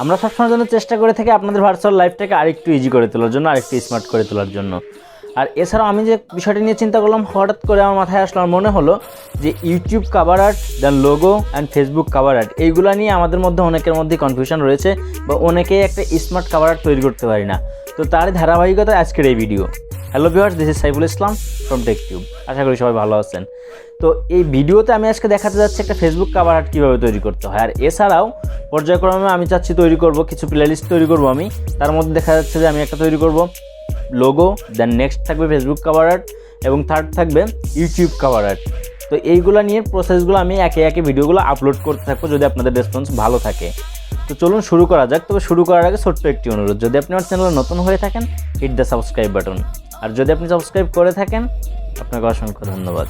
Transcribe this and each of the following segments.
আমরা সবসময় জন্য চেষ্টা করে থাকি আপনাদের ভার্চুয়াল লাইফটাকে আরেকটু ইজি করে তোলার জন্য, আরেকটু স্মার্ট করে তোলার জন্য। আর এছাড়াও আমি যে বিষয়টি নিয়ে চিন্তা করলাম, হঠাৎ করে আমার মাথায় আসলো, আর মনে হলো যে YouTube cover art, then logo and Facebook cover art, এইগুলো নিয়ে আমাদের মধ্যে অনেকের মধ্যে কনফিউশন রয়েছে, বা অনেকেই একটা স্মার্ট কাভার আর্ট তৈরি করতে পারি না। তো তার ধারাবাহিকতা আজকের এই video. Hello viewers, this is Saiful Islam from TechTube. আশা করি সবাই ভালো আছেন। তো এই ভিডিওতে আমি আজকে দেখাতে যাচ্ছি একটা ফেসবুক কাভার আর্ট কীভাবে তৈরি করতে হয়। আর এছাড়াও পর্যায়ক্রমে আমি চাচ্ছি তৈরি করব, কিছু প্লেলিস্ট তৈরি করব আমি। তার মধ্যে দেখা যাচ্ছে যে আমি একটা তৈরি করব লোগো, দেন নেক্সট থাকবে ফেসবুক কাভার আর্ট, এবং থার্ড থাকবে ইউটিউব কাভার আর্ট। তো এইগুলো নিয়ে প্রসেসগুলো আমি একে একে ভিডিওগুলো আপলোড করতে থাকবো যদি আপনাদের রেসপন্স ভালো থাকে। তো চলুন শুরু করা যাক। তবে শুরু করার আগে ছোট্ট একটি অনুরোধ, যদি আপনি আমার চ্যানেলে নতুন হয়ে থাকেন, হিট দ্য সাবস্ক্রাইব বাটন। আর যদি আপনি সাবস্ক্রাইব করে থাকেন, আপনাকে অসংখ্য ধন্যবাদ।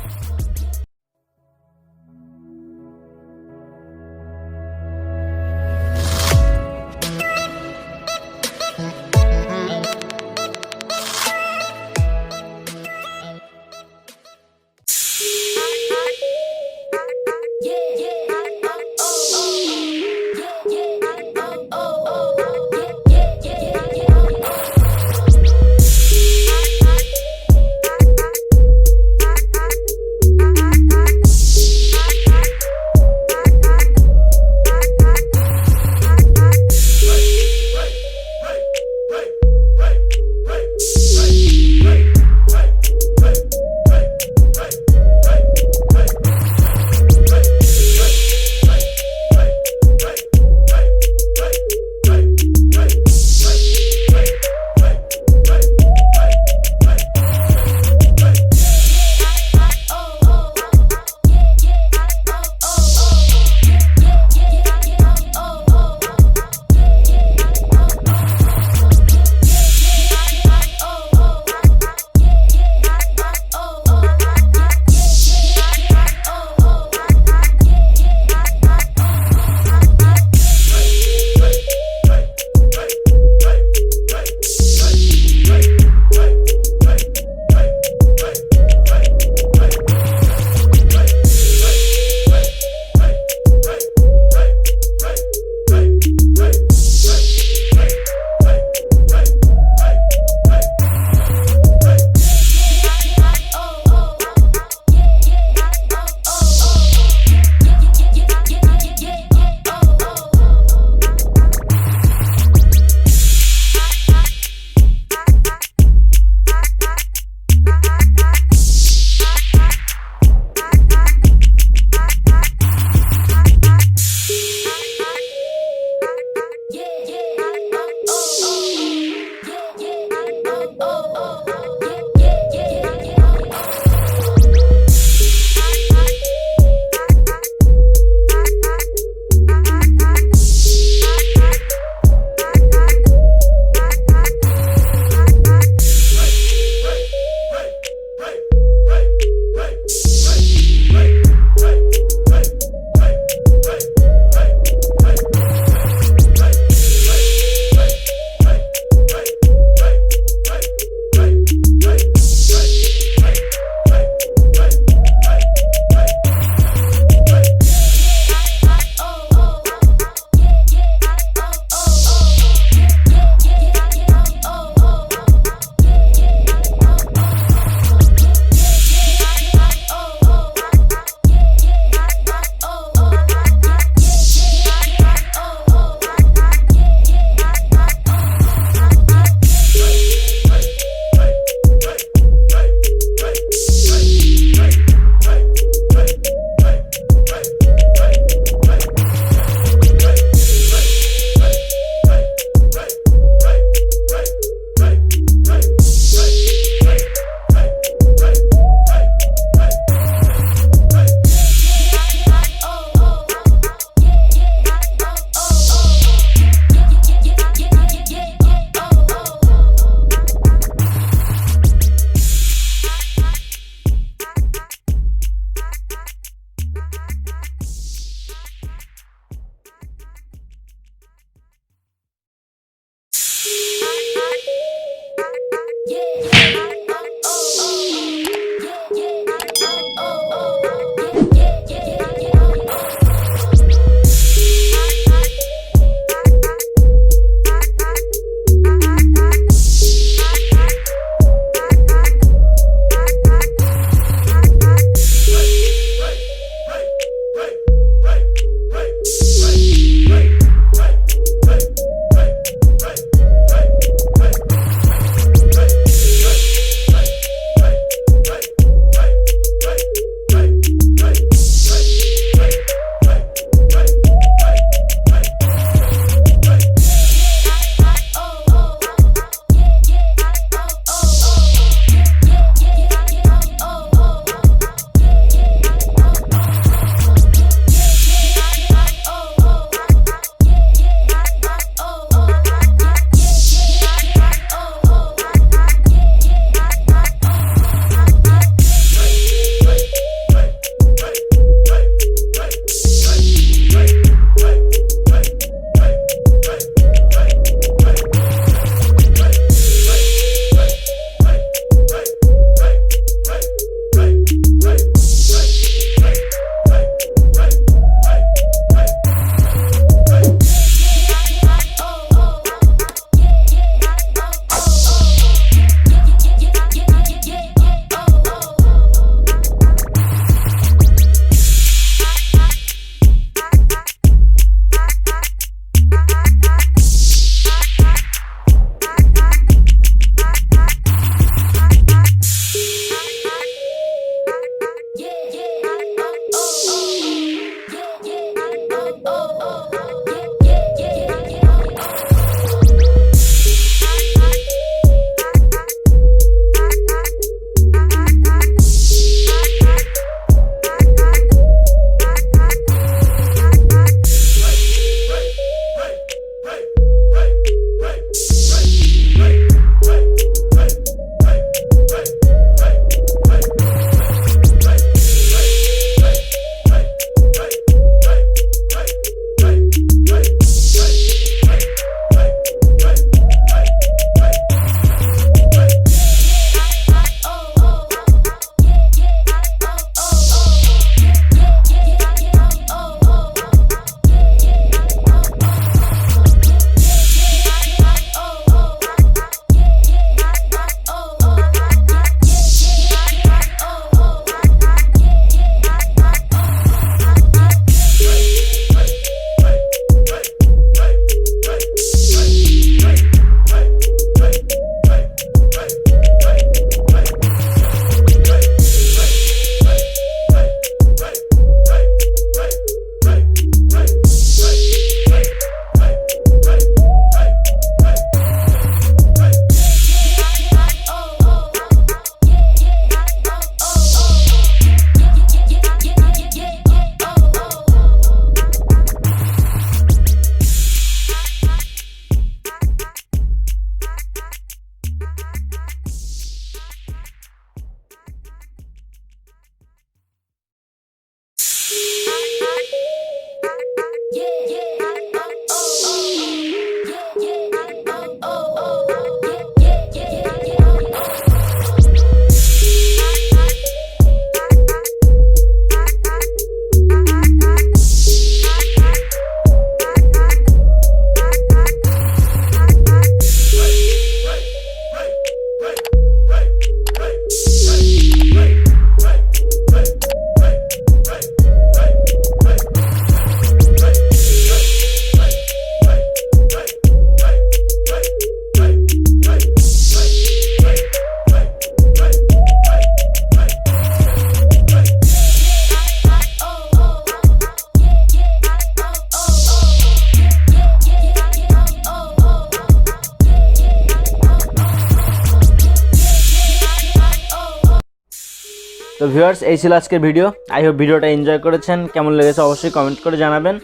তো ভিউয়ার্স, এই ছিল আজকের ভিডিও। আই হোপ ভিডিওটা এনজয় করেছেন। কেমন লেগেছে অবশ্যই কমেন্ট করে জানাবেন।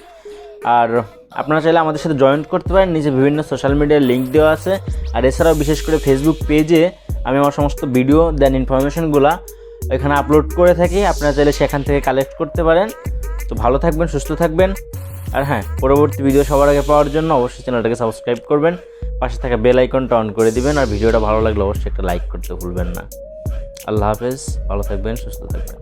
আর আপনারা চাইলে আমাদের সাথে জয়েন করতে পারেন, নিচে বিভিন্ন সোশ্যাল মিডিয়ার লিঙ্ক দেওয়া আছে। আর এছাড়াও বিশেষ করে ফেসবুক পেজে আমি আমার সমস্ত ভিডিও দেন ইনফরমেশনগুলো এখানে আপলোড করে থাকি, আপনারা চাইলে সেখান থেকে কালেক্ট করতে পারেন। তো ভালো থাকবেন, সুস্থ থাকবেন। আর হ্যাঁ, পরবর্তী ভিডিও সবার আগে পাওয়ার জন্য অবশ্যই চ্যানেলটাকে সাবস্ক্রাইব করবেন, পাশে থাকা বেল আইকনটা অন করে দিবেন। আর ভিডিওটা ভালো লাগলে অবশ্যই একটা লাইক করতে ভুলবেন না। আল্লাহ হাফেজ, ভালো থাকবেন, সুস্থ থাকবেন।